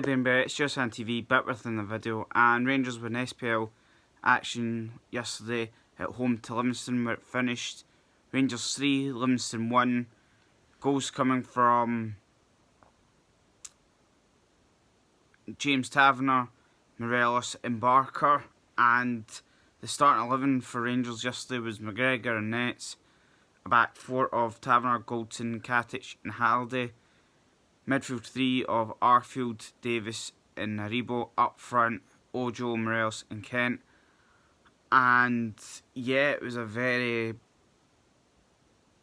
Hi Ben Bear, it's just on TV, bit within the video, and Rangers win SPL action yesterday at home to Livingston where it finished Rangers 3, Livingston 1. Goals coming from James Taverner, Morelos and Barker, and the starting 11 for Rangers yesterday was McGregor and nets, a back four of Taverner, Goldson, Katic and Halliday, midfield three of Arfield, Davis and Haribo, up front Ojo, Morelos and Kent. And yeah, it was a very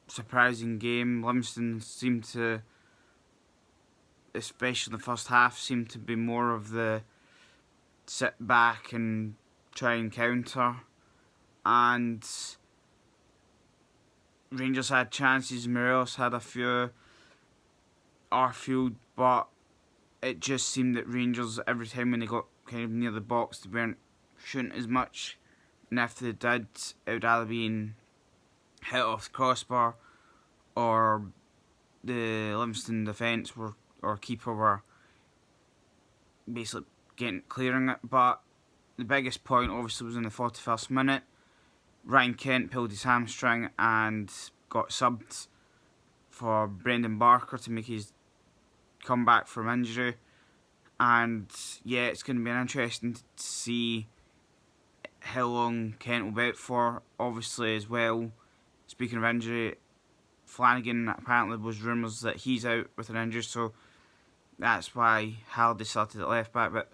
surprising game. Livingston seemed to, especially in the first half, seemed to be more of the sit back and try and counter, and Rangers had chances. Morelos had a few, Arfield, but it just seemed that Rangers, every time when they got kind of near the box, they weren't shooting as much, and if they did, it would either be hit off the crossbar or the Livingston defence or keeper were basically clearing it. But the biggest point obviously was in the 41st minute. Ryan Kent pulled his hamstring and got subbed for Brendan Barker to make his comeback from injury. And yeah, it's going to be interesting to see how long Kent will be out for. Obviously as well, speaking of injury, Flanagan apparently was rumours that he's out with an injury, so that's why Halliday started at left back. But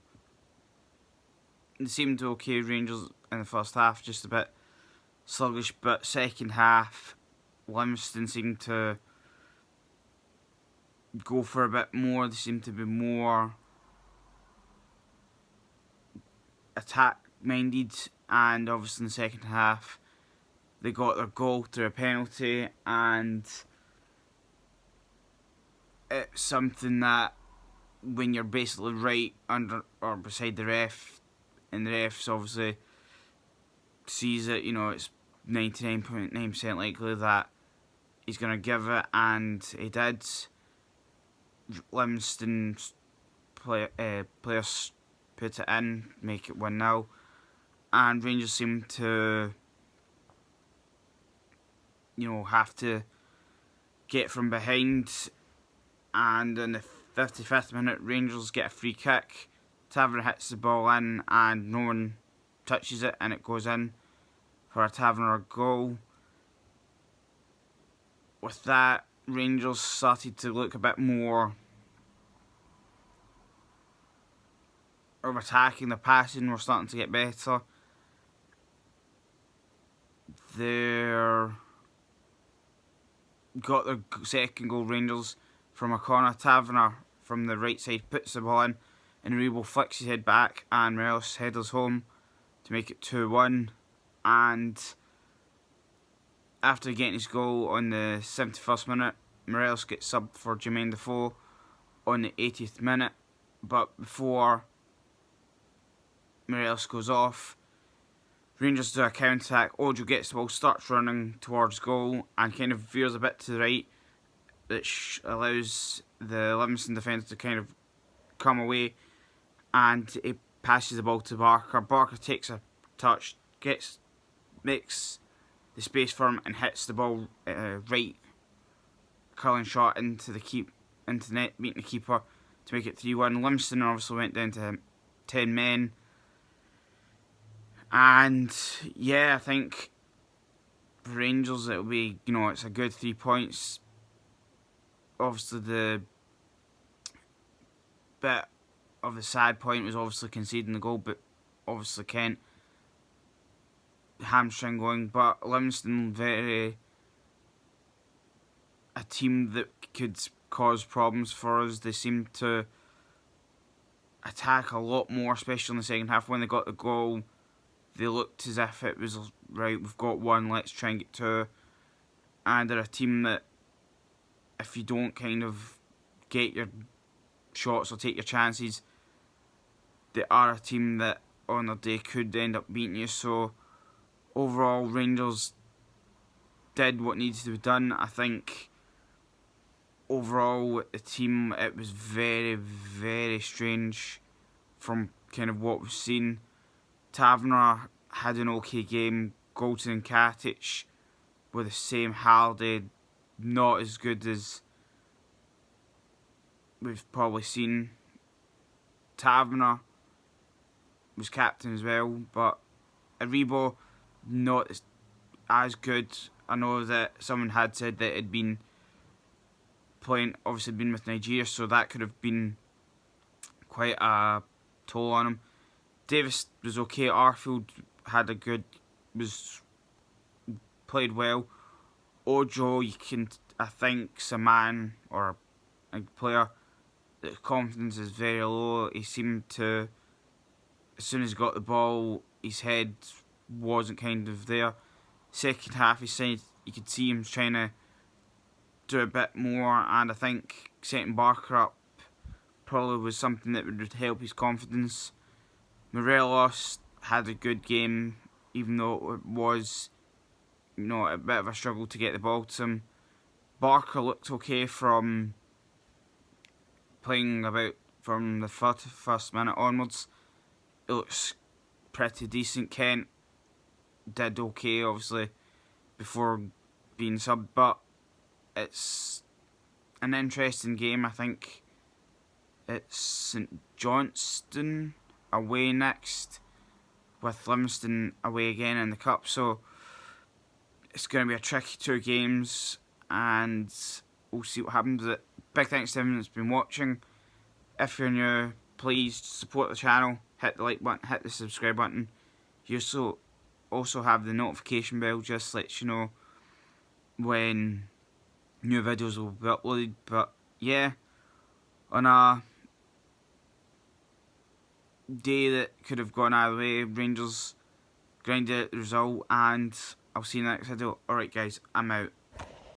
it seemed okay, Rangers in the first half, just a bit sluggish, but second half Livingston seemed to go for a bit more. They seemed to be more attack minded, and obviously in the second half they got their goal through a penalty, and it's something that when you're basically right under or beside the ref, and the refs obviously sees it, you know, it's 99.9% likely that he's going to give it, and he did. Livingston players put it in, make it 1-0, and Rangers seem to, you know, have to get from behind. And in the 55th minute, Rangers get a free kick. Taverner hits the ball in and no one touches it, and it goes in for a Taverner goal. With that, Rangers started to look a bit more of attacking. The passing were starting to get better. They got their second goal, Rangers, from a corner. Taverner from the right side puts the ball in, and Rebo flicks his head back, and Morelos headers home to make it 2-1. And after getting his goal on the 71st minute, Morelos gets subbed for Jermaine Defoe on the 80th minute. But before Morelos goes off, Rangers do a counter-attack. Ojo gets the ball, starts running towards goal, and kind of veers a bit to the right, which allows the Livingston defence to kind of come away, and he passes the ball to Barker. Barker takes a touch, makes the space for him, and hits the ball right, curling shot into the net, beating the keeper to make it 3-1. Livingston obviously went down to 10 men. And yeah, I think for Rangers it'll be, you know, it's a good 3 points. Obviously the bit of the sad point was obviously conceding the goal, but obviously Kent hamstring going. But Livingston, very a team that could cause problems for us. They seemed to attack a lot more, especially in the second half. When they got the goal, they looked as if it was, right, we've got one, let's try and get two. And they're a team that, if you don't kind of get your shots or take your chances, they are a team that on their day could end up beating you. So overall, Rangers did what needed to be done. I think overall, with the team, it was very, very strange from kind of what we've seen. Taverner had an okay game. Golden and Katic were the same. Halliday, not as good as we've probably seen. Taverner was captain as well, but Aribo, not as good. I know that someone had said that it'd been playing, obviously been with Nigeria, so that could have been quite a toll on him. Davis was okay. Arfield had a good, played well. Ojo, I think's a man or a player that confidence is very low. He seemed to, as soon as he got the ball, his head wasn't kind of there. Second half, you could see him trying to do a bit more, and I think setting Barker up probably was something that would help his confidence. Morelos had a good game, even though it was, a bit of a struggle to get the ball to him. Barker looked okay from playing about from the first minute onwards. It looks pretty decent. Kent did okay, obviously, before being subbed, but it's an interesting game. I think it's St Johnstone away next, with Livingston away again in the Cup, so it's going to be a tricky 2 games, and we'll see what happens with it. Big thanks to everyone that's been watching. If you're new, please support the channel, hit the like button, hit the subscribe button. You also have the notification bell, just lets you know when new videos will be uploaded. But yeah, on a day that could have gone either way, Rangers grinded out the result, and I'll see you in the next video. Alright guys, I'm out.